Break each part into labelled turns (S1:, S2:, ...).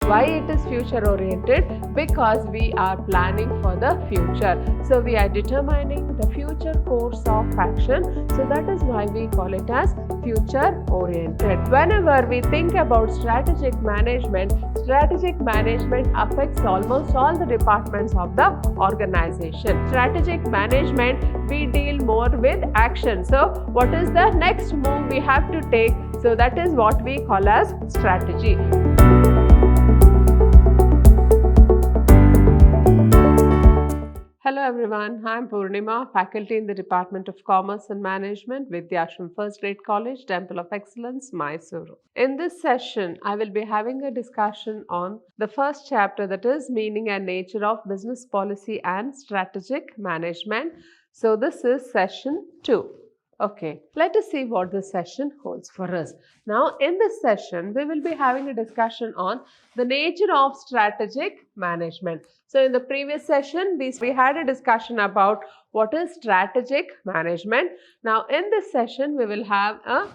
S1: Why it is future oriented? Because we are planning for the future. So we are determining the future course of action. So that is why we call it as future oriented. Whenever we think about strategic management affects almost all the departments of the organization. Strategic management, we deal more with action. So what is the next move we have to take? So that is what we call as strategy. Hello everyone, I am Purnima, faculty in the Department of Commerce and Management, Vidhyaashram First Grade College, Temple of Excellence, MYSURU. In this session, I will be having a discussion on the first chapter, that is meaning and nature of business policy and strategic management. So this is session 2. Okay, let us see what this session holds for us. Now, in this session, we will be having a discussion on the nature of strategic management. So, in the previous session, we had a discussion about what is strategic management. Now, in this session, we will have a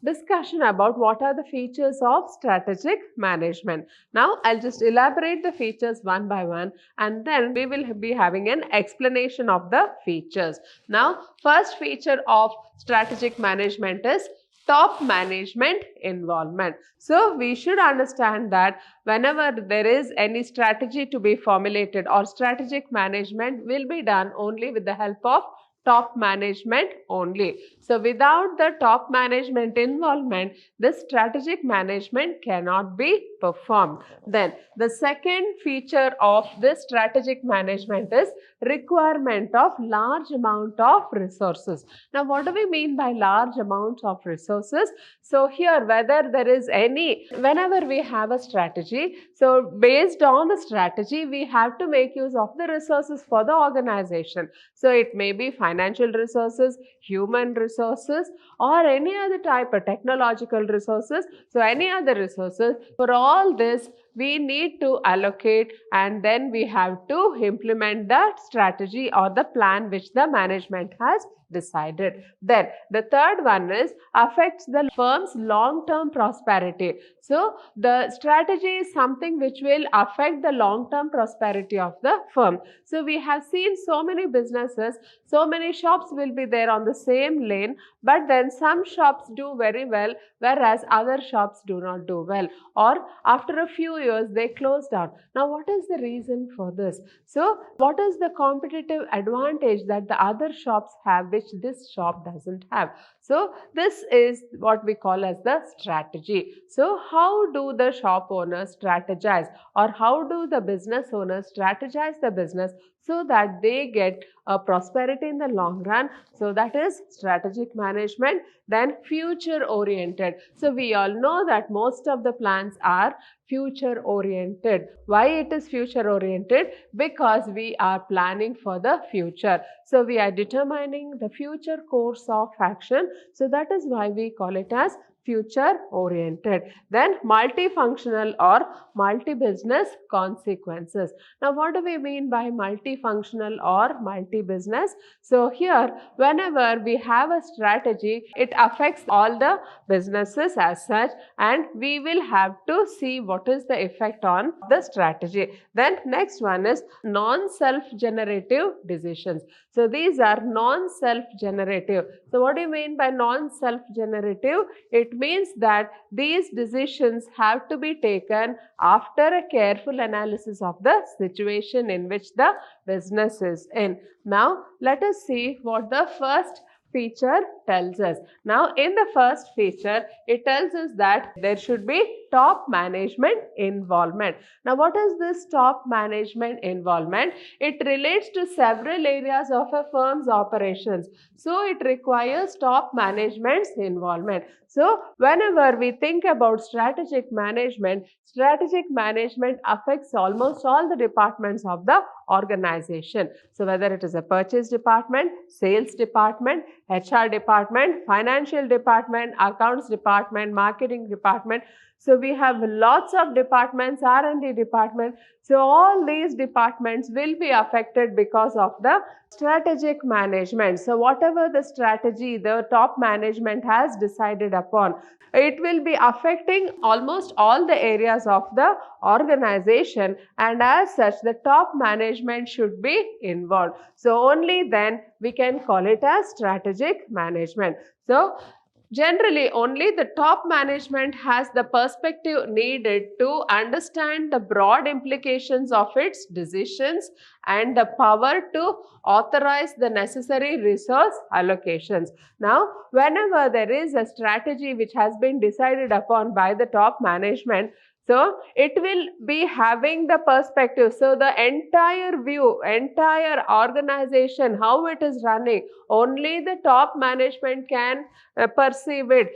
S1: discussion about what are the features of strategic management. Now, I'll just elaborate the features one by one and then we will be having an explanation of the features. Now, first feature of strategic management is top management involvement. So, we should understand that whenever there is any strategy to be formulated or strategic management will be done only with the help of top management only. So, without the top management involvement, this strategic management cannot be performed. Then, the second feature of this strategic management is requirement of large amount of resources. Now, what do we mean by large amounts of resources? So, here whether there is whenever we have a strategy, so based on the strategy, we have to make use of the resources for the organization. So, it may be financial resources, human resources or any other type of technological resources. So, any other resources. For all this, we need to allocate and then we have to implement the strategy or the plan which the management has decided. Then the third one is affects the firm's long-term prosperity. So the strategy is something which will affect the long-term prosperity of the firm. So we have seen so many businesses, so many shops will be there on the same lane, but then some shops do very well whereas other shops do not do well, or after a few years they close down. Now what is the reason for this? So what is the competitive advantage that the other shops have which this shop doesn't have? So this is what we call as the strategy. So how do the shop owners strategize or how do the business owners strategize the business so that they get a prosperity in the long run? So that is strategic management. Then future oriented. So we all know that most of the plans are future oriented. Why it is future oriented? Because we are planning for the future. So we are determining the future course of action. So that is why we call it as future oriented. Then multifunctional or multi-business consequences. Now what do we mean by multifunctional or multi-business? So here whenever we have a strategy, it affects all the businesses as such and we will have to see what is the effect on the strategy. Then next one is non-self-generative decisions. So these are non-self-generative. So what do you mean by non-self-generative? It means that these decisions have to be taken after a careful analysis of the situation in which the business is in. Now, let us see what the first feature tells us. Now, in the first feature, it tells us that there should be top management involvement. Now, what is this top management involvement? It relates to several areas of a firm's operations. So, it requires top management's involvement. So, whenever we think about strategic management affects almost all the departments of the organization. So, whether it is a purchase department, sales department, HR department, financial department, accounts department, marketing department. So we have lots of departments, R&D department. So all these departments will be affected because of the strategic management. So whatever the strategy the top management has decided upon, it will be affecting almost all the areas of the organization, and as such the top management should be involved. So only then we can call it as strategic management. So generally, only the top management has the perspective needed to understand the broad implications of its decisions and the power to authorize the necessary resource allocations. Now, whenever there is a strategy which has been decided upon by the top management, so it will be having the perspective. So the entire view, entire organization, how it is running, only the top management can perceive it.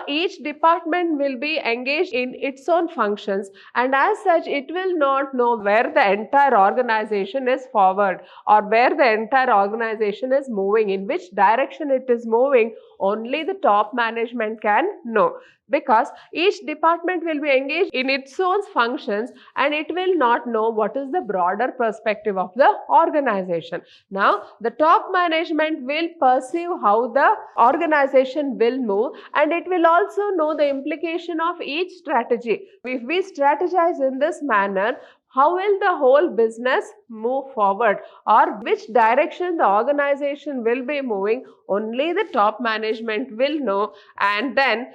S1: Each department will be engaged in its own functions, and as such it will not know where the entire organization is forward or where the entire organization is moving, in which direction it is moving. Only the top management can know, because each department will be engaged in its own functions and it will not know what is the broader perspective of the organization. Now, the top management will perceive how the organization will move, and it will also know the implication of each strategy. If we strategize in this manner, how will the whole business move forward, or which direction the organization will be moving? Only the top management will know, and then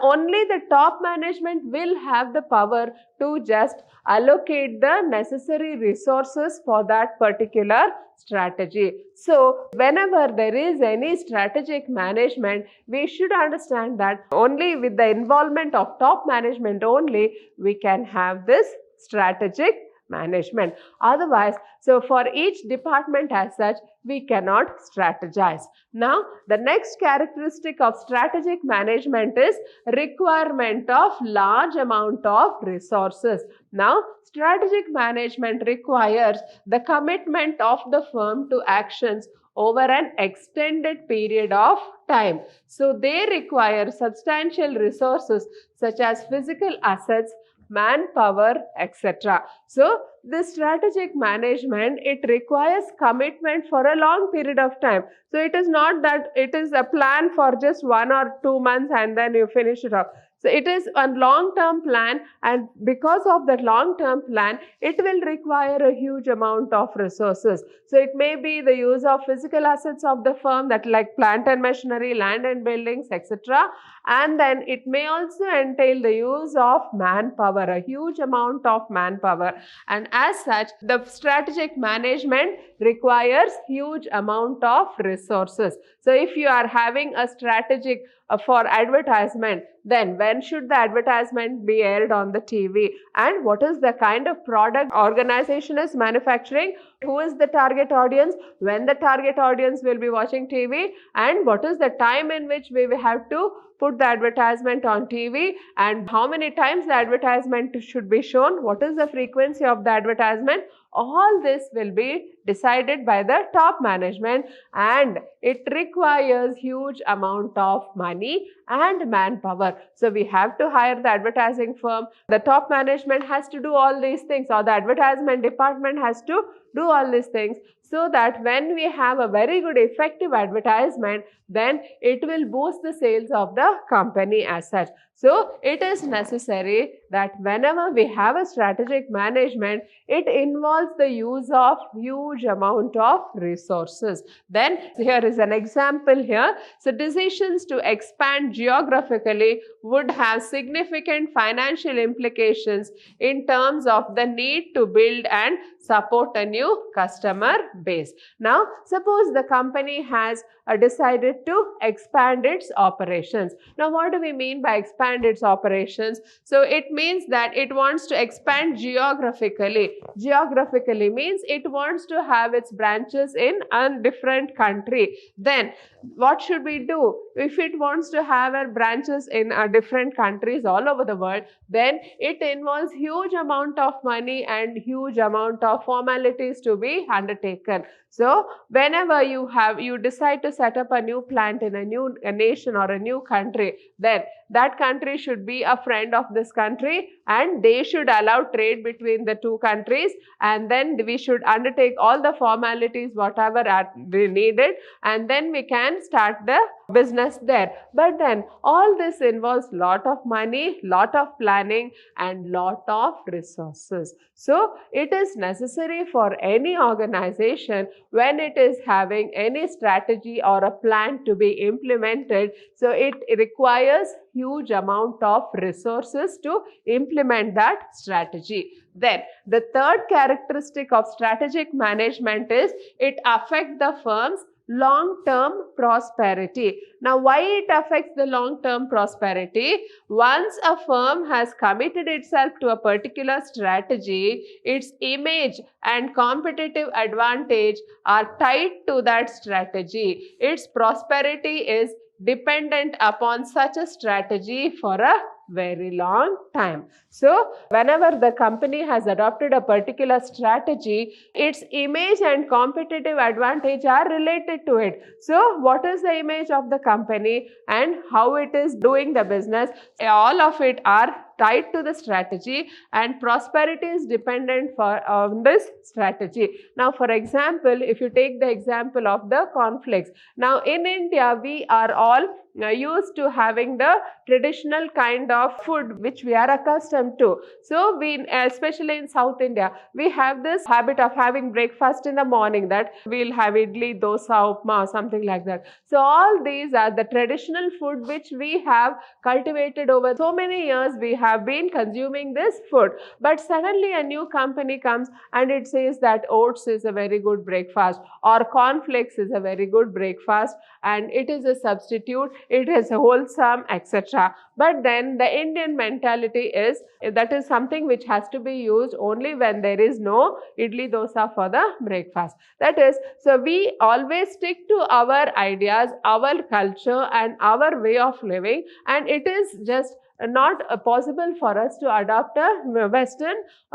S1: only the top management will have the power to just allocate the necessary resources for that particular strategy. So whenever there is any strategic management, we should understand that only with the involvement of top management only we can have this strategic management. Otherwise, so for each department as such, we cannot strategize. Now, the next characteristic of strategic management is requirement of large amount of resources. Now, strategic management requires the commitment of the firm to actions over an extended period of time. So they require substantial resources such as physical assets, manpower, etc. So this strategic management, it requires commitment for a long period of time. So it is not that it is a plan for just 1 or 2 months and then you finish it off. So it is a long-term plan, and because of that long-term plan, it will require a huge amount of resources. So it may be the use of physical assets of the firm, that like plant and machinery, land and buildings, etc. And then it may also entail the use of manpower, a huge amount of manpower. And as such, the strategic management requires huge amount of resources. So if you are having a strategic for advertisement, then when should the advertisement be aired on the TV, and what is the kind of product organization is manufacturing, who is the target audience, when the target audience will be watching TV, and what is the time in which we will have to put the advertisement on TV, and how many times the advertisement should be shown, what is the frequency of the advertisement. All this will be decided by the top management, and it requires huge amount of money and manpower. So we have to hire the advertising firm. The top management has to do all these things, or the advertisement department has to do all these things, so that when we have a very good effective advertisement, then it will boost the sales of the company as such. So it is necessary that whenever we have a strategic management, it involves the use of huge amount of resources. Then here is an example here. So decisions to expand geographically would have significant financial implications in terms of the need to build and support a new customer base. Now, suppose the company has decided to expand its operations. Now, what do we mean by expand its operations? So, it means that it wants to expand geographically. Geographically means it wants to have its branches in a different country. Then, what should we do? If it wants to have our branches in different countries all over the world, then it involves huge amount of money and huge amount of formalities to be undertaken. So whenever you decide to set up a new plant in a new nation or a new country, then that country should be a friend of this country and they should allow trade between the two countries, and then we should undertake all the formalities whatever are needed, and then we can start the business there. But then all this involves lot of money, lot of planning and lot of resources. So it is necessary for any organization when it is having any strategy or a plan to be implemented. So it requires huge amount of resources to implement that strategy. Then the third characteristic of strategic management is it affects the firm's long-term prosperity. Now, why it affects the long-term prosperity? Once a firm has committed itself to a particular strategy, its image and competitive advantage are tied to that strategy. Its prosperity is dependent upon such a strategy for a very long time. So, whenever the company has adopted a particular strategy, its image and competitive advantage are related to it. So, what is the image of the company and how it is doing the business? All of it are tied to the strategy, and prosperity is dependent on this strategy. Now, for example, if you take the example of the conflicts. Now, in India, we are all used to having the traditional kind of food which we are accustomed to. So, especially in South India, we have this habit of having breakfast in the morning, that we'll have idli, dosa, upma, something like that. So, all these are the traditional food which we have cultivated over so many years. We have been consuming this food, but suddenly a new company comes and it says that oats is a very good breakfast or cornflakes is a very good breakfast and it is a substitute, it is wholesome, etc. But then the Indian mentality is that is something which has to be used only when there is no idli dosa for the breakfast. That is, so we always stick to our ideas, our culture and our way of living, and it is just not possible for us to adopt a Western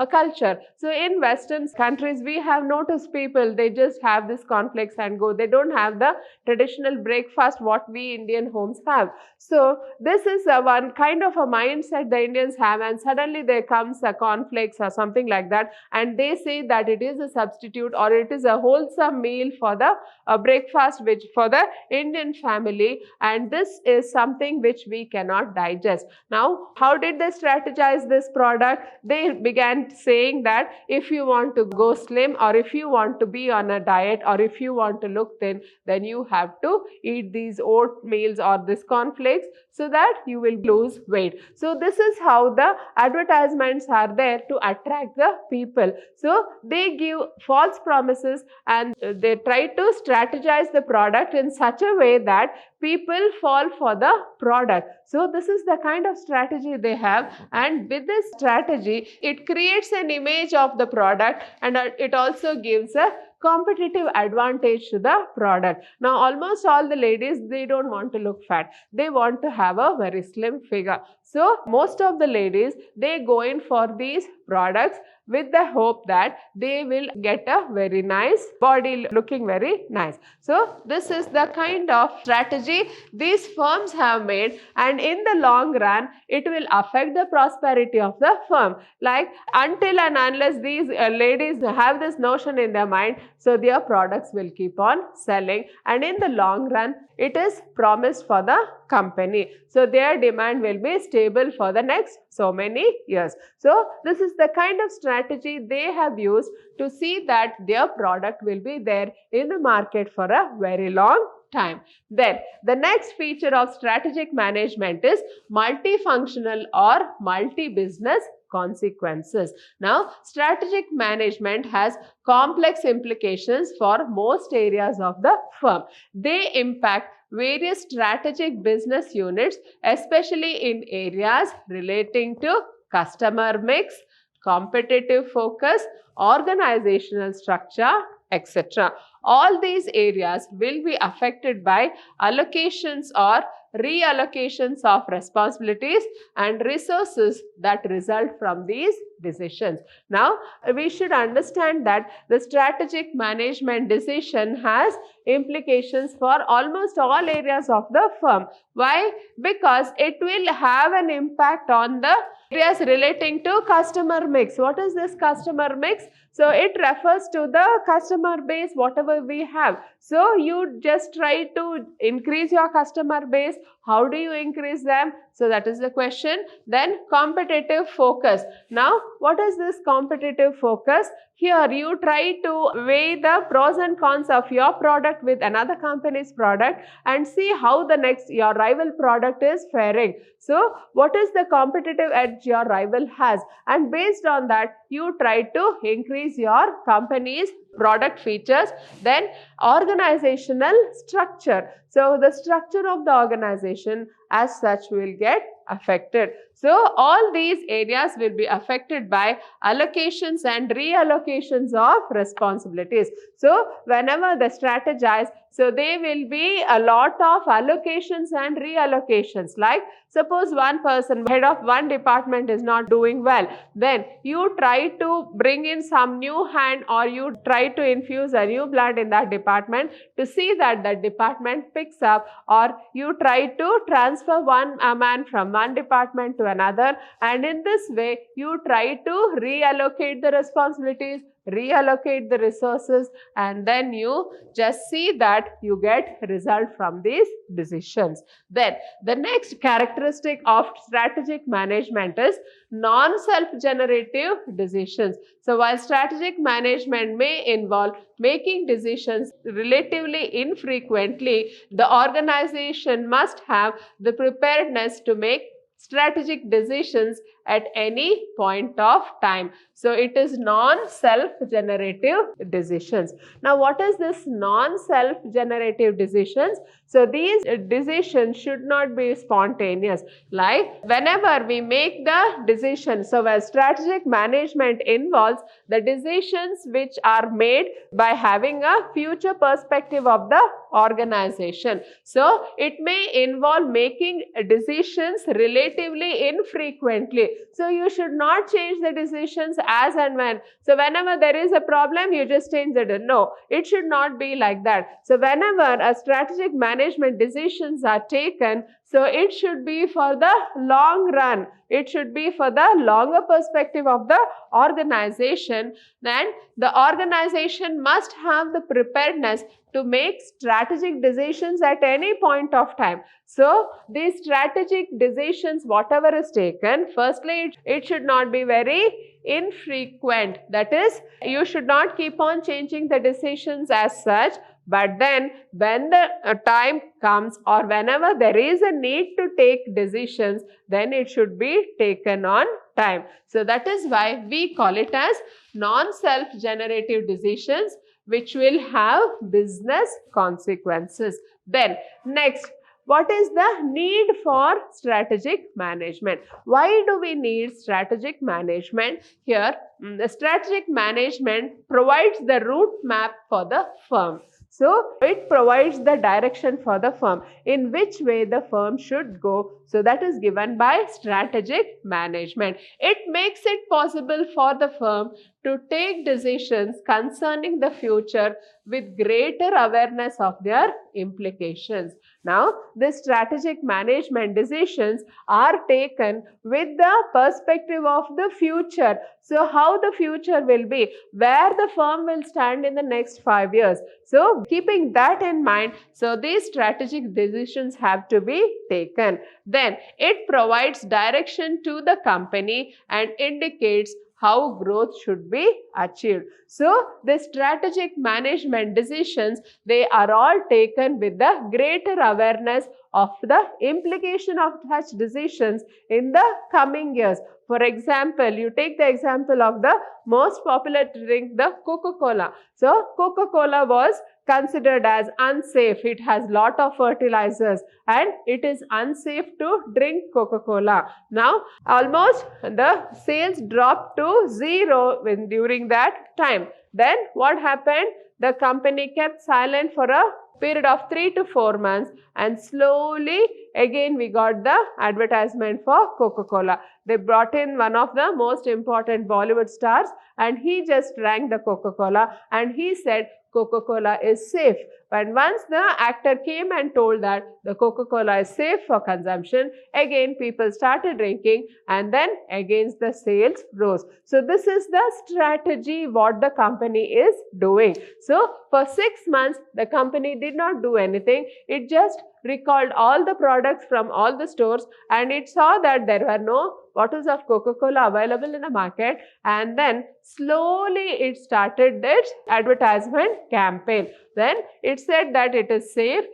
S1: culture. So in Western countries, we have noticed people, they just have this cornflakes and go. They don't have the traditional breakfast what we Indian homes have. So this is one kind of a mindset the Indians have, and suddenly there comes a cornflakes or something like that, and they say that it is a substitute or it is a wholesome meal for the breakfast which for the Indian family, and this is something which we cannot digest. Now, how did they strategize this product? They began saying that if you want to go slim or if you want to be on a diet or if you want to look thin, then you have to eat these oatmeals or this cornflakes so that you will lose weight. So this is how the advertisements are there to attract the people. So they give false promises and they try to strategize the product in such a way that people fall for the product. So this is the kind of strategy they have, and with this strategy it creates an image of the product and it also gives a competitive advantage to the product. Now almost all the ladies, they don't want to look fat, they want to have a very slim figure. So most of the ladies, they go in for these products with the hope that they will get a very nice body looking very nice. So this is the kind of strategy these firms have made, and in the long run it will affect the prosperity of the firm. Like until and unless these ladies have this notion in their mind, so their products will keep on selling, and in the long run it is promised for the company. So their demand will be stable for the next so many years. So this is the kind of strategy they have used to see that their product will be there in the market for a very long time. Then the next feature of strategic management is multifunctional or multi-business consequences. Now, strategic management has complex implications for most areas of the firm. They impact various strategic business units, especially in areas relating to customer mix, competitive focus, organizational structure, etc. All these areas will be affected by allocations or reallocations of responsibilities and resources that result from these decisions. Now, we should understand that the strategic management decision has implications for almost all areas of the firm. Why? Because it will have an impact on the areas relating to customer mix. What is this customer mix? So it refers to the customer base, whatever we have. So you just try to increase your customer base. How do you increase them? So that is the question. Then competitive focus. Now, what is this competitive focus? Here you try to weigh the pros and cons of your product with another company's product and see how the next your rival product is faring. So what is the competitive edge your rival has, and based on that you try to increase your company's product features. Then organizational structure. So the structure of the organization as such will get affected. So all these areas will be affected by allocations and reallocations of responsibilities. So whenever they strategize, so there will be a lot of allocations and reallocations. Like suppose one person, head of one department is not doing well, then you try to bring in some new hand or you try to infuse a new blood in that department to see that the department picks up, or you try to transfer one man from one department to another, and in this way you try to reallocate the responsibilities, reallocate the resources, and then you just see that you get result from these decisions. Then the next characteristic of strategic management is non-self-generative decisions. So while strategic management may involve making decisions relatively infrequently, the organization must have the preparedness to make strategic decisions at any point of time. So it is non-self-generative decisions. Now what is this non-self-generative decisions? So these decisions should not be spontaneous. Like whenever we make the decision, so where strategic management involves the decisions which are made by having a future perspective of the organization. So it may involve making decisions relatively infrequently. So you should not change the decisions as and when. So whenever there is a problem, you just change it. No, it should not be like that. So whenever a strategic management decisions are taken, so it should be for the long run. It should be for the longer perspective of the organization. Then the organization must have the preparedness to make strategic decisions at any point of time. So these strategic decisions, whatever is taken, firstly, it should not be very infrequent. That is, you should not keep on changing the decisions as such. But then when the time comes or whenever there is a need to take decisions, then it should be taken on time. So that is why we call it as non-self-generative decisions, which will have business consequences. Then next, what is the need for strategic management? Why do we need strategic management? Here, the strategic management provides the route map for the firm. So it provides the direction for the firm, in which way the firm should go. So that is given by strategic management. It makes it possible for the firm to take decisions concerning the future with greater awareness of their implications. Now, the strategic management decisions are taken with the perspective of the future. So, how the future will be, where the firm will stand in the next 5 years. So, keeping that in mind, so these strategic decisions have to be taken. Then, it provides direction to the company and indicates how growth should be achieved. So, the strategic management decisions, they are all taken with the greater awareness of the implication of such decisions in the coming years. For example, you take the example of the most popular drink, the Coca-Cola. So, Coca-Cola was considered as unsafe. It has lot of fertilizers and it is unsafe to drink Coca-Cola. Now, almost the sales dropped to zero during that time. Then what happened? The company kept silent for a period of 3 to 4 months, and slowly again we got the advertisement for Coca-Cola. They brought in one of the most important Bollywood stars, and he just drank the Coca-Cola and he said Coca-Cola is safe. But once the actor came and told that the Coca-Cola is safe for consumption, again people started drinking, and then again the sales rose. So this is the strategy what the company is doing. So for 6 months the company did not do anything. It just recalled all the products from all the stores, and it saw that there were no bottles of Coca-Cola available in the market, and then slowly it started its advertisement campaign. Then it said that it is safe,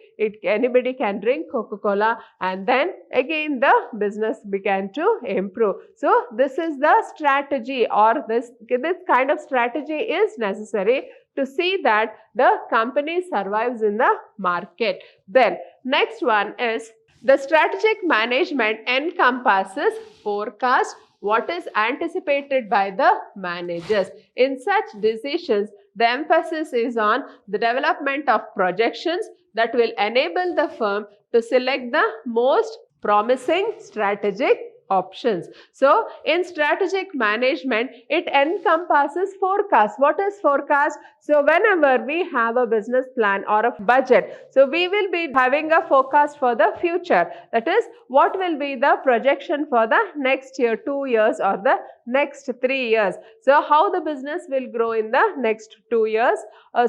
S1: anybody can drink Coca-Cola, and then again the business began to improve. So this is the strategy, or this kind of strategy is necessary to see that the company survives in the market. Then next one is the strategic management encompasses forecast, what is anticipated by the managers. In such decisions, the emphasis is on the development of projections that will enable the firm to select the most promising strategic options. So in strategic management, it encompasses forecast. What is forecast? So whenever we have a business plan or a budget, so we will be having a forecast for the future. That is, what will be the projection for the next year, 2 years, or the next 3 years. So how the business will grow in the next 2 years.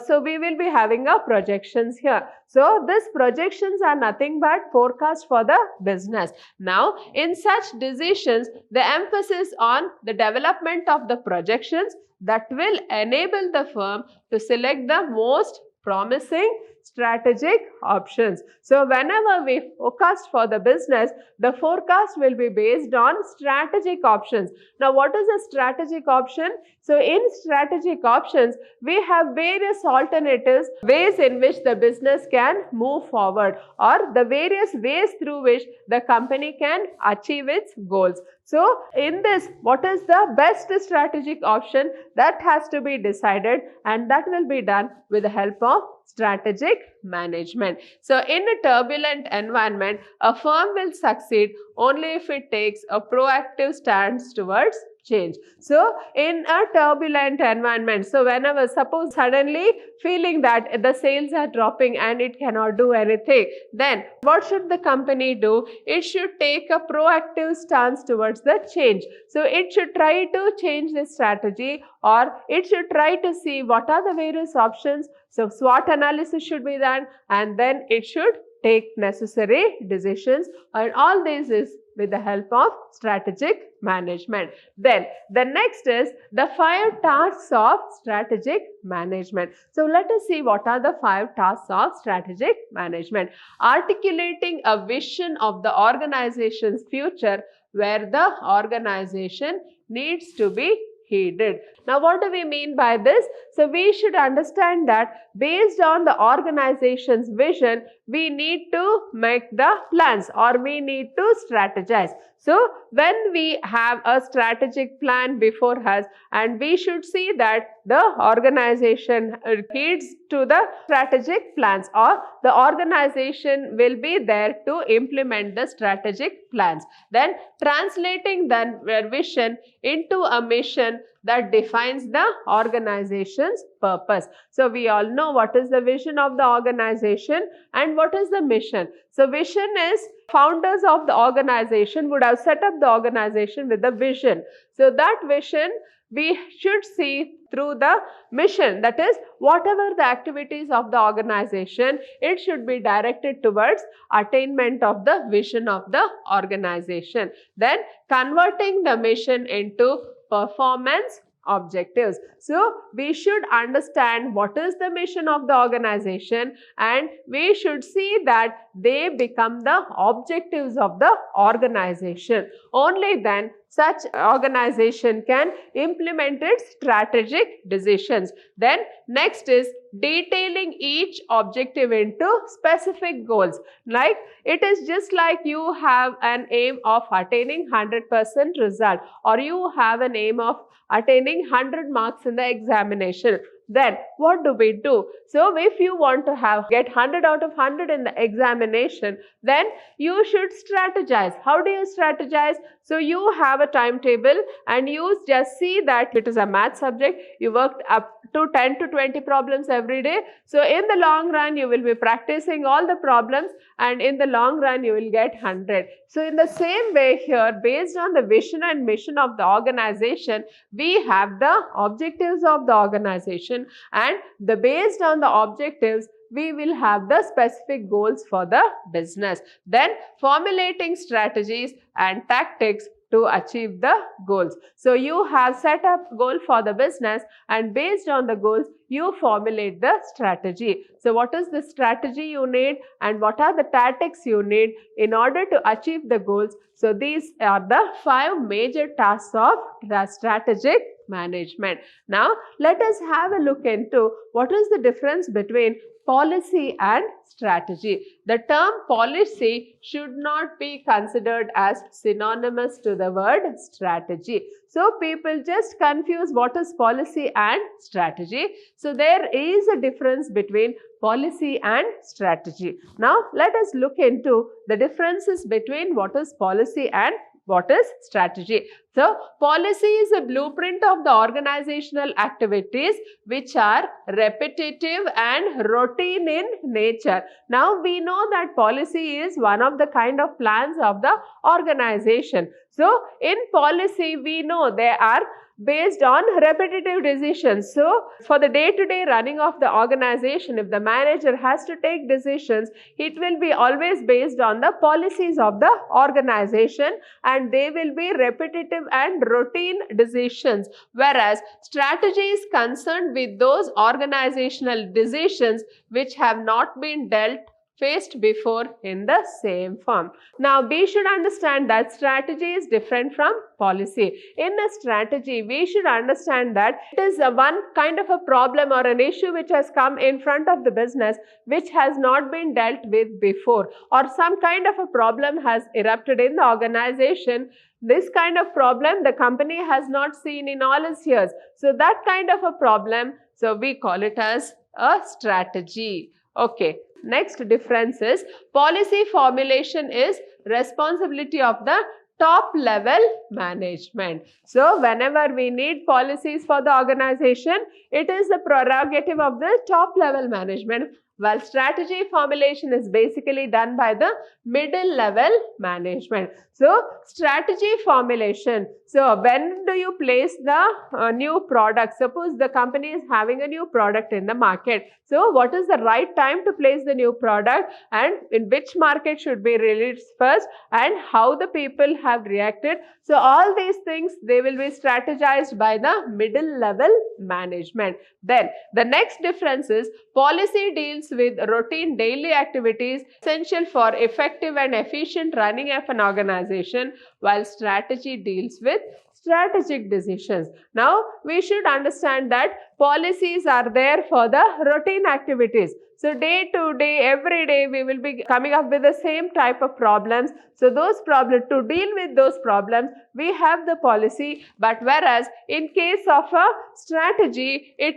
S1: So we will be having a projections here. So these projections are nothing but forecast for the business. Now in such decisions, the emphasis on the development of the projections that will enable the firm to select the most promising strategic options. So whenever we forecast for the business, the forecast will be based on strategic options. Now what is a strategic option? So in strategic options, we have various alternatives, ways in which the business can move forward, or the various ways through which the company can achieve its goals. So in this, what is the best strategic option? That has to be decided, and that will be done with the help of strategic management. So in a turbulent environment, a firm will succeed only if it takes a proactive stance towards change. So in a turbulent environment, so whenever suppose suddenly feeling that the sales are dropping and it cannot do anything, then what should the company do? It should take a proactive stance towards the change. So it should try to change the strategy, or it should try to see what are the various options. So SWOT analysis should be done, and then it should take necessary decisions, and all this is with the help of strategic management. Then the next is the 5 tasks of strategic management. So let us see what are the 5 tasks of strategic management. Articulating a vision of the organization's future where the organization needs to be heeded. Now what do we mean by this? So we should understand that based on the organization's vision, we need to make the plans, or we need to strategize. So when we have a strategic plan before us, and we should see that the organization heeds to the strategic plans, or the organization will be there to implement the strategic plans. Then translating the vision into a mission that defines the organization's purpose. So we all know what is the vision of the organization and what is the mission. So vision is, founders of the organization would have set up the organization with a vision. So that vision we should see through the mission. That is, whatever the activities of the organization, it should be directed towards attainment of the vision of the organization. Then converting the mission into performance objectives. So we should understand what is the mission of the organization, and we should see that they become the objectives of the organization. Only then such organization can implement its strategic decisions. Then next is detailing each objective into specific goals. Like it is just like you have an aim of attaining 100% result, or you have an aim of attaining 100 marks in the examination. Then what do we do? So if you want to get 100 out of 100 in the examination, then you should strategize. How do you strategize? So you have a timetable and you just see that it is a math subject. You worked up to 10 to 20 problems every day. So in the long run, you will be practicing all the problems, and in the long run, you will get 100. So in the same way here, based on the vision and mission of the organization, we have the objectives of the organization, and based on the objectives, we will have the specific goals for the business. Then formulating strategies and tactics to achieve the goals. So you have set up goal for the business, and based on the goals, you formulate the strategy. So what is the strategy you need and what are the tactics you need in order to achieve the goals? So these are the 5 major tasks of the strategic management. Now let us have a look into what is the difference between policy and strategy. The term policy should not be considered as synonymous to the word strategy. So people just confuse what is policy and strategy. So there is a difference between policy and strategy. Now let us look into the differences between what is policy and what is strategy. So policy is a blueprint of the organizational activities which are repetitive and routine in nature. Now we know that policy is one of the kind of plans of the organization. So in policy, we know they are based on repetitive decisions. So for the day-to-day running of the organization, if the manager has to take decisions, it will be always based on the policies of the organization, and they will be repetitive and routine decisions. Whereas strategy is concerned with those organizational decisions which have not been faced before in the same form. Now we should understand that strategy is different from policy. In a strategy, we should understand that it is one kind of a problem or an issue which has come in front of the business which has not been dealt with before, or some kind of a problem has erupted in the organization. This kind of problem the company has not seen in all its years. So that kind of a problem, so we call it as a strategy. Okay. Next difference is policy formulation is responsibility of the top level management. So whenever we need policies for the organization, it is the prerogative of the top level management, while strategy formulation is basically done by the middle level management. So strategy formulation. So when do you place the new product? Suppose the company is having a new product in the market. So what is the right time to place the new product, and in which market should be released first, and how the people have reacted? So all these things, they will be strategized by the middle level management. Then the next difference is policy deals with routine daily activities essential for effective and efficient running of an organization, while strategy deals with strategic decisions. Now we should understand that policies are there for the routine activities. So day to day, every day we will be coming up with the same type of problems. So those problems, to deal with those problems, we have the policy. But whereas in case of a strategy, it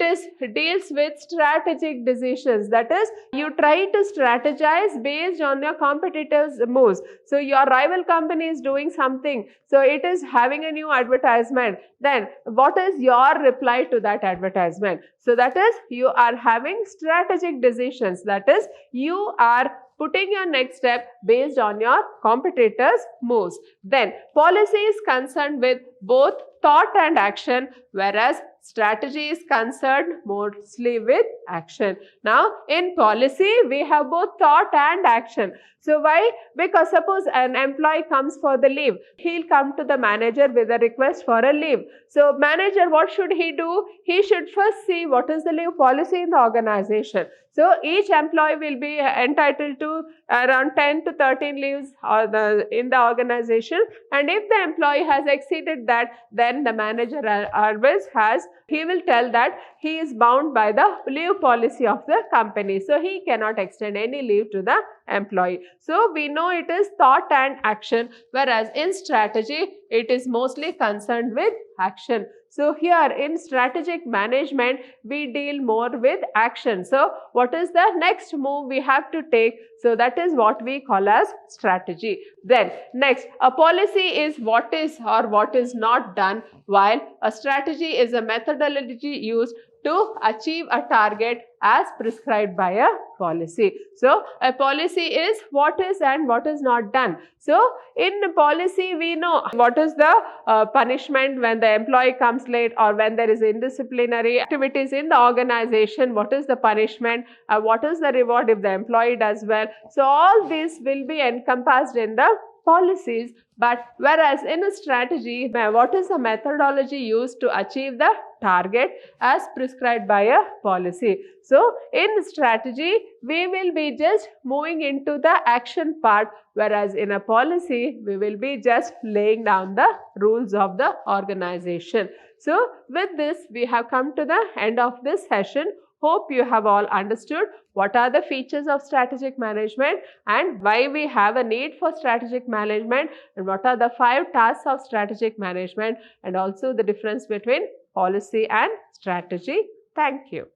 S1: deals with strategic decisions. That is, you try to strategize based on your competitors' moves. So your rival company is doing something. So it is having a new advertisement. Then what is your reply to that advertisement? So that is, you are having strategic decisions. That is, you are putting your next step based on your competitors' moves. Then policy is concerned with both thought and action, whereas strategy is concerned mostly with action. Now in policy, we have both thought and action. So why? Because suppose an employee comes for the leave, he'll come to the manager with a request for a leave. So manager, what should he do? He should first see what is the leave policy in the organization. So each employee will be entitled to around 10 to 13 leaves in the organization, and if the employee has exceeded that, then the manager always he will tell that he is bound by the leave policy of the company. So he cannot extend any leave to the employee. So we know it is thought and action, whereas in strategy, it is mostly concerned with action. So here in strategic management, we deal more with action. So what is the next move we have to take? So that is what we call as strategy. Then next, a policy is what is or what is not done, while a strategy is a methodology used to achieve a target as prescribed by a policy. So a policy is what is and what is not done. So in policy, we know what is the punishment when the employee comes late, or when there is indisciplinary activities in the organization, what is the punishment, what is the reward if the employee does well. So all this will be encompassed in the policies. But whereas in a strategy, what is the methodology used to achieve the target as prescribed by a policy. So in strategy, we will be just moving into the action part, whereas in a policy, we will be just laying down the rules of the organization. So with this, we have come to the end of this session. Hope you have all understood what are the features of strategic management and why we have a need for strategic management, and what are the 5 tasks of strategic management, and also the difference between policy and strategy. Thank you.